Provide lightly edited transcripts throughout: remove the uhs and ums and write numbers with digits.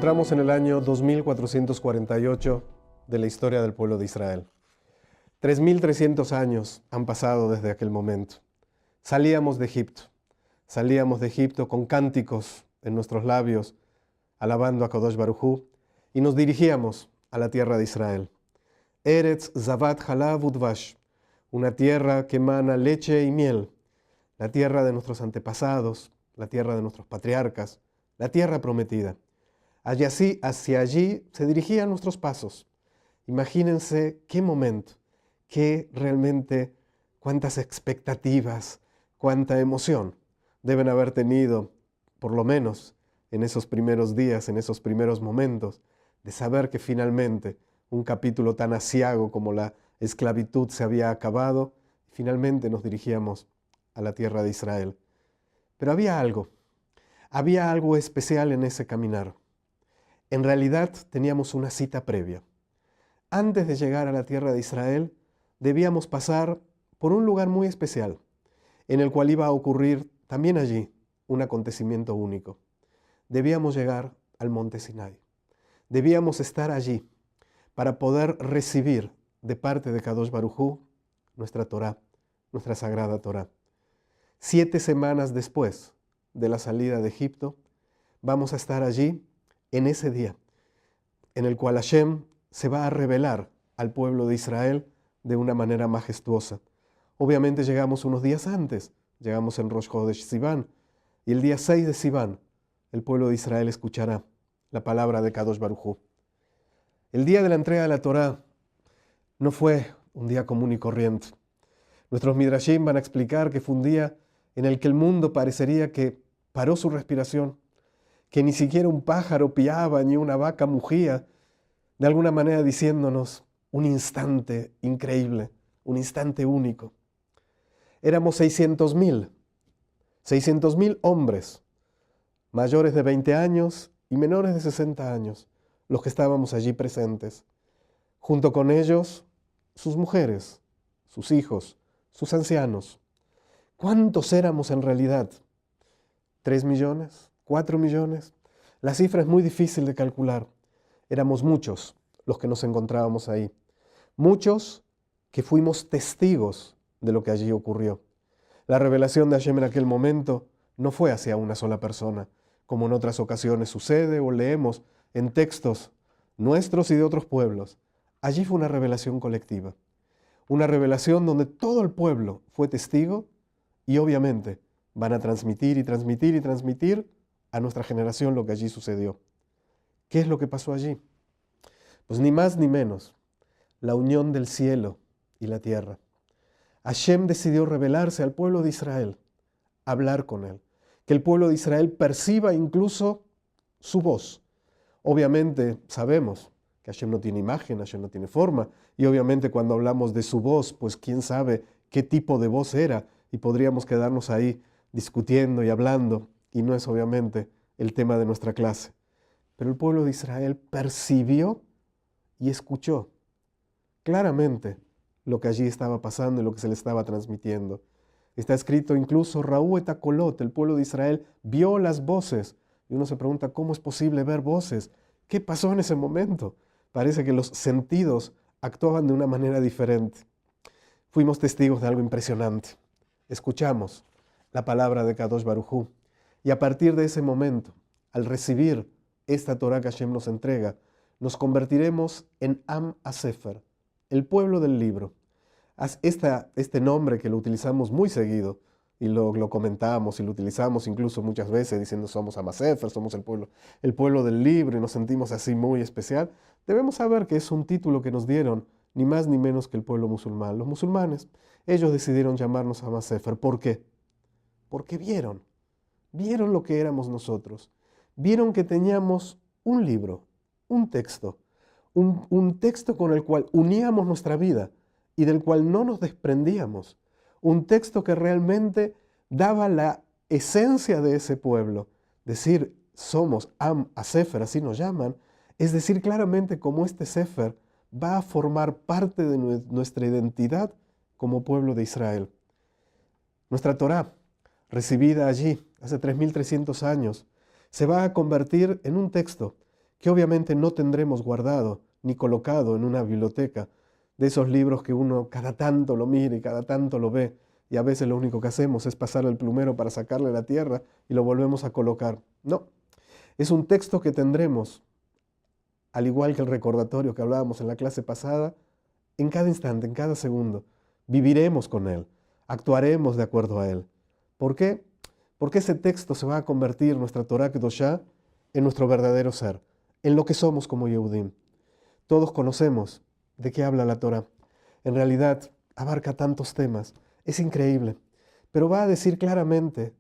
encontramos en el año 2448 de la historia del pueblo de Israel. 3300 años han pasado desde aquel momento. Salíamos de Egipto con cánticos en nuestros labios, alabando a Kadosh Baruj Hu, y nos dirigíamos a la tierra de Israel. Eretz Zavat Halav Udvash, una tierra que emana leche y miel, la tierra de nuestros antepasados, la tierra de nuestros patriarcas, la tierra prometida. Hacia allí se dirigían nuestros pasos. Imagínense qué momento, cuántas expectativas, cuánta emoción deben haber tenido, por lo menos en esos primeros días, en esos primeros momentos, de saber que finalmente un capítulo tan aciago como la esclavitud se había acabado, y finalmente nos dirigíamos a la tierra de Israel. Pero había algo especial en ese caminar. En realidad teníamos una cita previa. Antes de llegar a la tierra de Israel, debíamos pasar por un lugar muy especial, en el cual iba a ocurrir también allí un acontecimiento único. Debíamos llegar al monte Sinai. Debíamos estar allí para poder recibir de parte de Kadosh Baruj Hu nuestra Torá, nuestra sagrada Torá. 7 semanas después de la salida de Egipto, vamos a estar allí en ese día, en el cual Hashem se va a revelar al pueblo de Israel de una manera majestuosa. Obviamente llegamos unos días antes, llegamos en Rosh Chodesh Sivan, y el día 6 de Sivan, el pueblo de Israel escuchará la palabra de Kadosh Baruj Hu. El día de la entrega de la Torá no fue un día común y corriente. Nuestros Midrashim van a explicar que fue un día en el que el mundo parecería que paró su respiración, que ni siquiera un pájaro piaba ni una vaca mugía, de alguna manera diciéndonos un instante increíble, un instante único. Éramos 600.000 hombres, mayores de 20 años y menores de 60 años, los que estábamos allí presentes. Junto con ellos, sus mujeres, sus hijos, sus ancianos. ¿Cuántos éramos en realidad? ¿3 millones? ¿4 millones? La cifra es muy difícil de calcular. Éramos muchos los que nos encontrábamos ahí. Muchos que fuimos testigos de lo que allí ocurrió. La revelación de Hashem en aquel momento no fue hacia una sola persona, como en otras ocasiones sucede o leemos en textos nuestros y de otros pueblos. Allí fue una revelación colectiva. Una revelación donde todo el pueblo fue testigo y obviamente van a transmitir y transmitir y transmitir a nuestra generación lo que allí sucedió. ¿Qué es lo que pasó allí? Pues ni más ni menos, la unión del cielo y la tierra. Hashem decidió revelarse al pueblo de Israel, hablar con él, que el pueblo de Israel perciba incluso su voz. Obviamente sabemos que Hashem no tiene imagen, Hashem no tiene forma, y obviamente cuando hablamos de su voz, pues quién sabe qué tipo de voz era, y podríamos quedarnos ahí discutiendo y hablando, y no es obviamente el tema de nuestra clase. Pero el pueblo de Israel percibió y escuchó claramente lo que allí estaba pasando y lo que se le estaba transmitiendo. Está escrito incluso, Raú et Akolot, el pueblo de Israel vio las voces, y uno se pregunta, ¿cómo es posible ver voces? ¿Qué pasó en ese momento? Parece que los sentidos actuaban de una manera diferente. Fuimos testigos de algo impresionante. Escuchamos la palabra de Kadosh Baruj Hu, y a partir de ese momento, al recibir esta Torah que Hashem nos entrega, nos convertiremos en Am HaSefer, el pueblo del libro. Este nombre que lo utilizamos muy seguido, y lo comentamos y lo utilizamos incluso muchas veces diciendo somos Am HaSefer, somos el pueblo del libro, y nos sentimos así muy especial, debemos saber que es un título que nos dieron ni más ni menos que el pueblo musulmán. Los musulmanes, ellos decidieron llamarnos Am HaSefer. ¿Por qué? Porque vieron lo que éramos nosotros. Vieron que teníamos un libro, un texto con el cual uníamos nuestra vida y del cual no nos desprendíamos. Un texto que realmente daba la esencia de ese pueblo. Decir, somos Am HaSefer, así nos llaman, es decir claramente cómo este Sefer va a formar parte de nuestra identidad como pueblo de Israel. Nuestra Torá, recibida allí hace 3300 años, se va a convertir en un texto que obviamente no tendremos guardado ni colocado en una biblioteca, de esos libros que uno cada tanto lo mira y cada tanto lo ve, y a veces lo único que hacemos es pasarle el plumero para sacarle la tierra y lo volvemos a colocar. No, es un texto que tendremos, al igual que el recordatorio que hablábamos en la clase pasada, en cada instante, en cada segundo. Viviremos con él, actuaremos de acuerdo a él. ¿Por qué? Porque ese texto se va a convertir, nuestra Torah Kedoshá, en nuestro verdadero ser, en lo que somos como Yehudim. Todos conocemos de qué habla la Torah. En realidad, abarca tantos temas. Es increíble. Pero va a decir claramente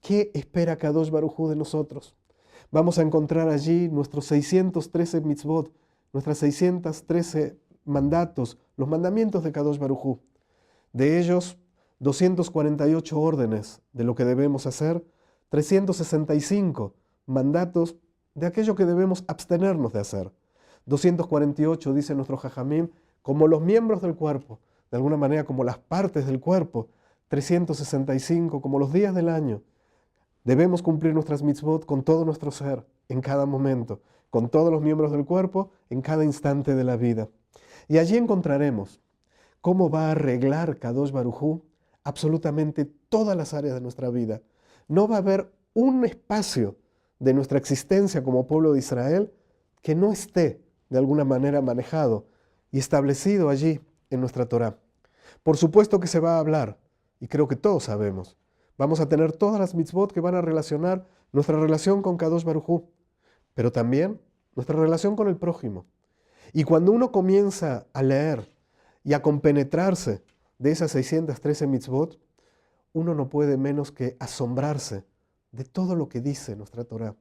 qué espera Kadosh Baruj Hu de nosotros. Vamos a encontrar allí nuestros 613 mitzvot, nuestras 613 mandatos, los mandamientos de Kadosh Baruj Hu. De ellos, 248 órdenes de lo que debemos hacer, 365 mandatos de aquello que debemos abstenernos de hacer. 248, dice nuestro Jajamim, como los miembros del cuerpo, de alguna manera como las partes del cuerpo. 365, como los días del año. Debemos cumplir nuestras mitzvot con todo nuestro ser, en cada momento, con todos los miembros del cuerpo, en cada instante de la vida. Y allí encontraremos cómo va a arreglar Kadosh Baruj Hu absolutamente todas las áreas de nuestra vida. No va a haber un espacio de nuestra existencia como pueblo de Israel que no esté de alguna manera manejado y establecido allí en nuestra Torah. Por supuesto que se va a hablar, y creo que todos sabemos, vamos a tener todas las mitzvot que van a relacionar nuestra relación con Kadosh Baruj Hu, pero también nuestra relación con el prójimo. Y cuando uno comienza a leer y a compenetrarse de esas 613 mitzvot, uno no puede menos que asombrarse de todo lo que dice nuestra Torah.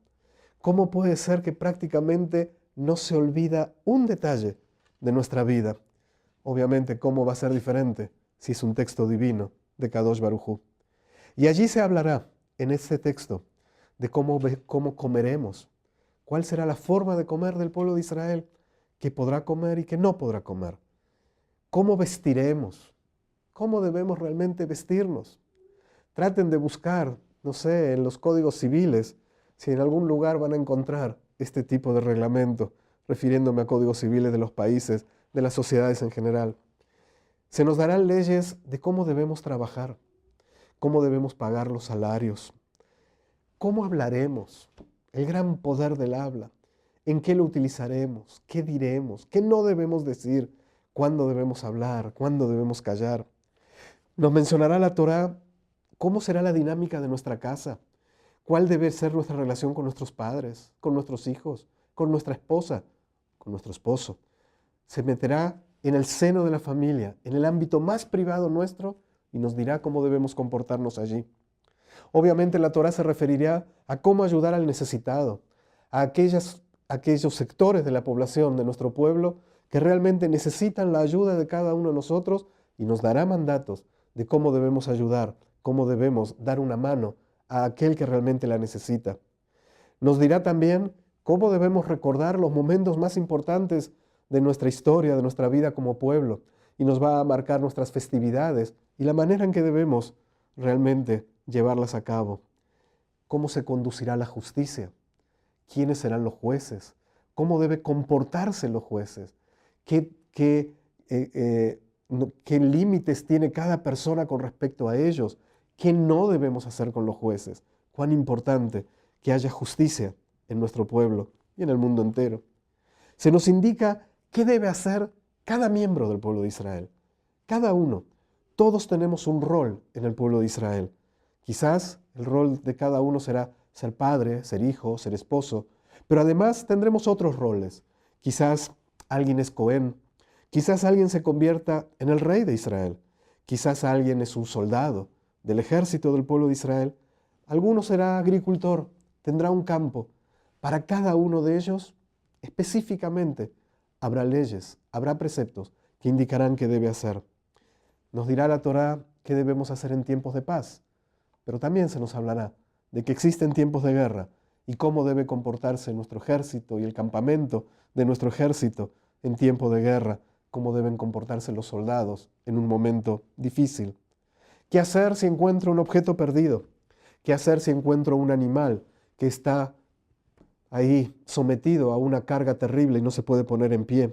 ¿Cómo puede ser que prácticamente no se olvida un detalle de nuestra vida? Obviamente, ¿cómo va a ser diferente si es un texto divino de Kadosh Baruj Hu? Y allí se hablará, en este texto, de cómo comeremos, cuál será la forma de comer del pueblo de Israel, que podrá comer y que no podrá comer. ¿Cómo vestiremos? ¿Cómo debemos realmente vestirnos? Traten de buscar, no sé, en los códigos civiles, si en algún lugar van a encontrar este tipo de reglamento, refiriéndome a códigos civiles de los países, de las sociedades en general. Se nos darán leyes de cómo debemos trabajar, cómo debemos pagar los salarios, cómo hablaremos, el gran poder del habla, en qué lo utilizaremos, qué diremos, qué no debemos decir, cuándo debemos hablar, cuándo debemos callar. Nos mencionará la Torah cómo será la dinámica de nuestra casa, cuál debe ser nuestra relación con nuestros padres, con nuestros hijos, con nuestra esposa, con nuestro esposo. Se meterá en el seno de la familia, en el ámbito más privado nuestro, y nos dirá cómo debemos comportarnos allí. Obviamente la Torah se referirá a cómo ayudar al necesitado, a aquellos sectores de la población de nuestro pueblo que realmente necesitan la ayuda de cada uno de nosotros, y nos dará mandatos de cómo debemos ayudar, cómo debemos dar una mano a aquel que realmente la necesita. Nos dirá también cómo debemos recordar los momentos más importantes de nuestra historia, de nuestra vida como pueblo, y nos va a marcar nuestras festividades y la manera en que debemos realmente llevarlas a cabo. ¿Cómo se conducirá la justicia? ¿Quiénes serán los jueces? ¿Cómo debe comportarse los jueces? ¿Qué límites tiene cada persona con respecto a ellos? ¿Qué no debemos hacer con los jueces? Cuán importante que haya justicia en nuestro pueblo y en el mundo entero. Se nos indica qué debe hacer cada miembro del pueblo de Israel. Cada uno. Todos tenemos un rol en el pueblo de Israel. Quizás el rol de cada uno será ser padre, ser hijo, ser esposo, pero además tendremos otros roles. Quizás alguien es Cohen, quizás alguien se convierta en el rey de Israel, quizás alguien es un soldado del ejército del pueblo de Israel, alguno será agricultor, tendrá un campo. Para cada uno de ellos, específicamente, habrá leyes, habrá preceptos que indicarán qué debe hacer. Nos dirá la Torá qué debemos hacer en tiempos de paz, pero también se nos hablará de que existen tiempos de guerra y cómo debe comportarse nuestro ejército y el campamento de nuestro ejército en tiempo de guerra, cómo deben comportarse los soldados en un momento difícil. ¿Qué hacer si encuentro un objeto perdido? ¿Qué hacer si encuentro un animal que está ahí sometido a una carga terrible y no se puede poner en pie.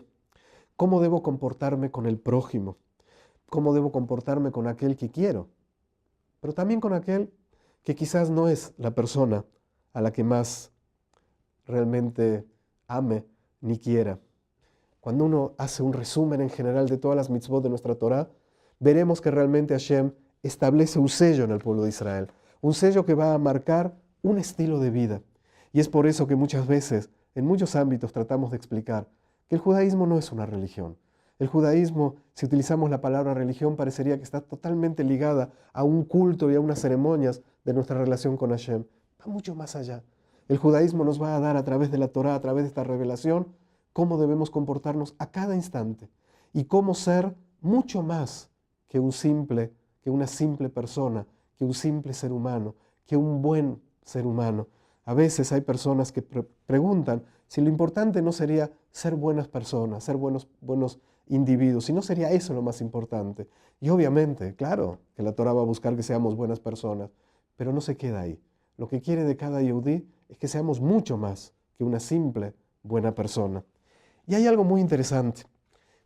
¿Cómo debo comportarme con el prójimo? ¿Cómo debo comportarme con aquel que quiero? Pero también con aquel que quizás no es la persona a la que más realmente ame ni quiera. Cuando uno hace un resumen en general de todas las mitzvot de nuestra Torá, veremos que realmente Hashem establece un sello en el pueblo de Israel, un sello que va a marcar un estilo de vida. Y es por eso que muchas veces, en muchos ámbitos, tratamos de explicar que el judaísmo no es una religión. El judaísmo, si utilizamos la palabra religión, parecería que está totalmente ligada a un culto y a unas ceremonias de nuestra relación con Hashem. Va mucho más allá. El judaísmo nos va a dar a través de la Torá, a través de esta revelación, cómo debemos comportarnos a cada instante y cómo ser mucho más que una simple persona, que un simple ser humano, que un buen ser humano. A veces hay personas que preguntan si lo importante no sería ser buenas personas, ser buenos individuos, si no sería eso lo más importante. Y obviamente, claro, que la Torá va a buscar que seamos buenas personas, pero no se queda ahí. Lo que quiere de cada yehudí es que seamos mucho más que una simple buena persona. Y hay algo muy interesante.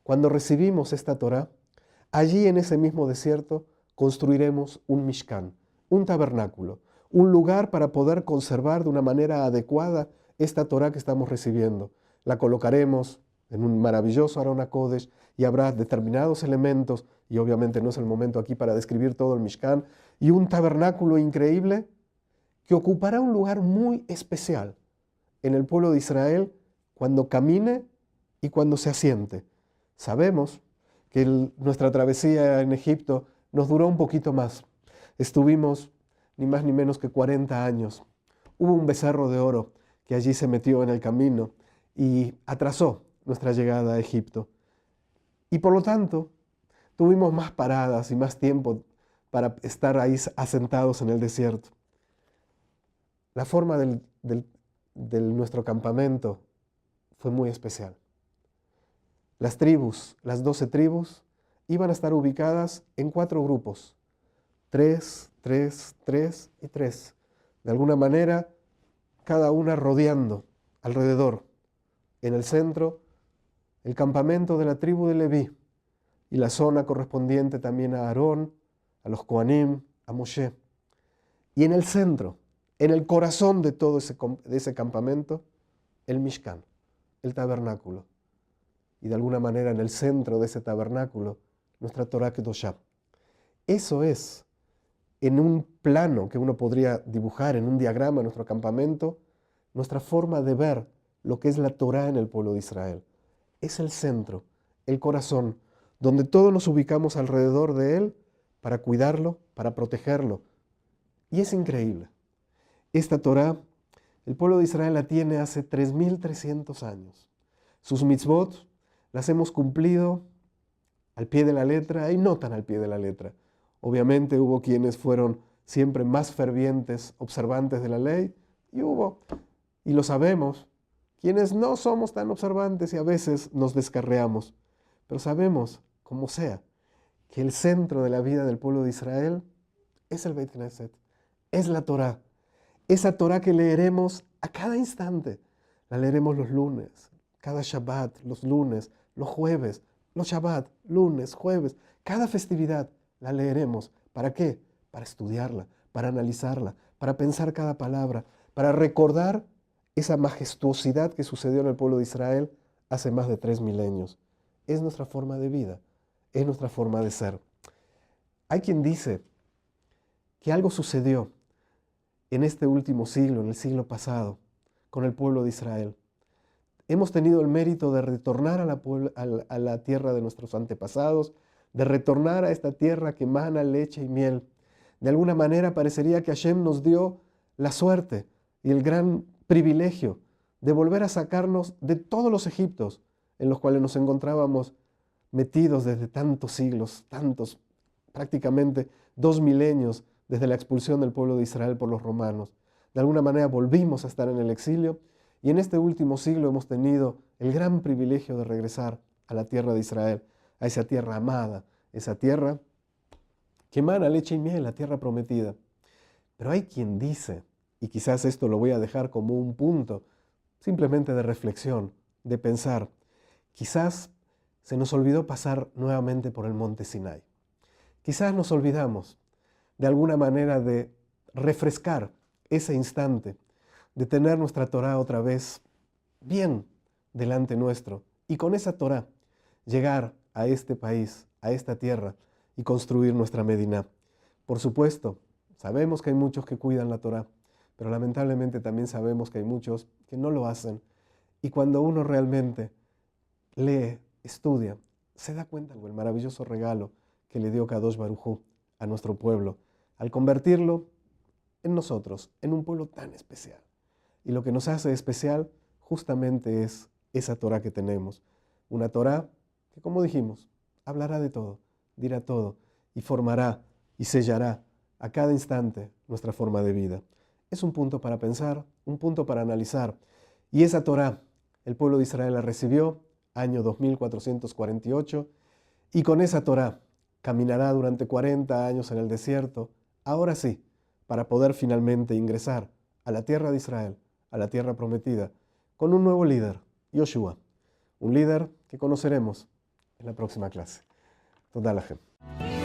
Cuando recibimos esta Torá, allí en ese mismo desierto construiremos un Mishkan, un tabernáculo, un lugar para poder conservar de una manera adecuada esta Torá que estamos recibiendo. La colocaremos en un maravilloso Aron HaKodesh y habrá determinados elementos, y obviamente no es el momento aquí para describir todo el Mishkan, y un tabernáculo increíble que ocupará un lugar muy especial en el pueblo de Israel cuando camine y cuando se asiente. Sabemos que nuestra travesía en Egipto nos duró un poquito más. Estuvimos ni más ni menos que 40 años. Hubo un becerro de oro que allí se metió en el camino y atrasó nuestra llegada a Egipto. Y por lo tanto, tuvimos más paradas y más tiempo para estar ahí asentados en el desierto. La forma de nuestro campamento fue muy especial. Las tribus, las 12 tribus, iban a estar ubicadas en 4 grupos. 3, 3, 3 y 3. De alguna manera, cada una rodeando alrededor. En el centro, el campamento de la tribu de Leví y la zona correspondiente también a Aarón, a los Kohanim, a Moshe. Y en el centro, en el corazón de todo ese campamento, el Mishkan, el tabernáculo. Y de alguna manera en el centro de ese tabernáculo, nuestra Torá Kedoshá. Eso es, en un plano que uno podría dibujar, en un diagrama de nuestro campamento, nuestra forma de ver lo que es la Torá en el pueblo de Israel. Es el centro, el corazón, donde todos nos ubicamos alrededor de él para cuidarlo, para protegerlo. Y es increíble. Esta Torá, el pueblo de Israel la tiene hace 3.300 años. Sus mitzvot las hemos cumplido al pie de la letra y no tan al pie de la letra. Obviamente hubo quienes fueron siempre más fervientes observantes de la ley y hubo, y lo sabemos, quienes no somos tan observantes y a veces nos descarriamos. Pero sabemos, como sea, que el centro de la vida del pueblo de Israel es el Beit Knesset, es la Torá. Esa Torá que leeremos a cada instante. La leeremos los lunes, cada Shabbat, los lunes, los jueves, los Shabbat, lunes, jueves, cada festividad la leeremos. ¿Para qué? Para estudiarla, para analizarla, para pensar cada palabra, para recordar esa majestuosidad que sucedió en el pueblo de Israel hace más de 3 milenios. Es nuestra forma de vida, es nuestra forma de ser. Hay quien dice que algo sucedió en este último siglo, en el siglo pasado, con el pueblo de Israel. Hemos tenido el mérito de retornar a la tierra de nuestros antepasados, de retornar a esta tierra que emana leche y miel. De alguna manera parecería que Hashem nos dio la suerte y el gran privilegio de volver a sacarnos de todos los Egiptos en los cuales nos encontrábamos metidos desde tantos siglos, prácticamente 2 milenios desde la expulsión del pueblo de Israel por los romanos. De alguna manera volvimos a estar en el exilio y en este último siglo hemos tenido el gran privilegio de regresar a la tierra de Israel, a esa tierra amada, esa tierra que emana leche y miel, la tierra prometida. Pero hay quien dice, y quizás esto lo voy a dejar como un punto simplemente de reflexión, de pensar. Quizás se nos olvidó pasar nuevamente por el monte Sinai. Quizás nos olvidamos de alguna manera de refrescar ese instante, de tener nuestra Torá otra vez bien delante nuestro y con esa Torá llegar a este país, a esta tierra y construir nuestra Medina. Por supuesto, sabemos que hay muchos que cuidan la Torá, pero lamentablemente también sabemos que hay muchos que no lo hacen. Y cuando uno realmente lee, estudia, se da cuenta del maravilloso regalo que le dio Kadosh Baruj Hu a nuestro pueblo, al convertirlo en nosotros, en un pueblo tan especial. Y lo que nos hace especial justamente es esa Torá que tenemos. Una Torá que, como dijimos, hablará de todo, dirá todo y formará y sellará a cada instante nuestra forma de vida. Es un punto para pensar, un punto para analizar. Y esa Torá, el pueblo de Israel la recibió año 2448 y con esa Torá caminará durante 40 años en el desierto, ahora sí, para poder finalmente ingresar a la tierra de Israel, a la tierra prometida, con un nuevo líder, Yoshua, un líder que conoceremos en la próxima clase. Toda la gente.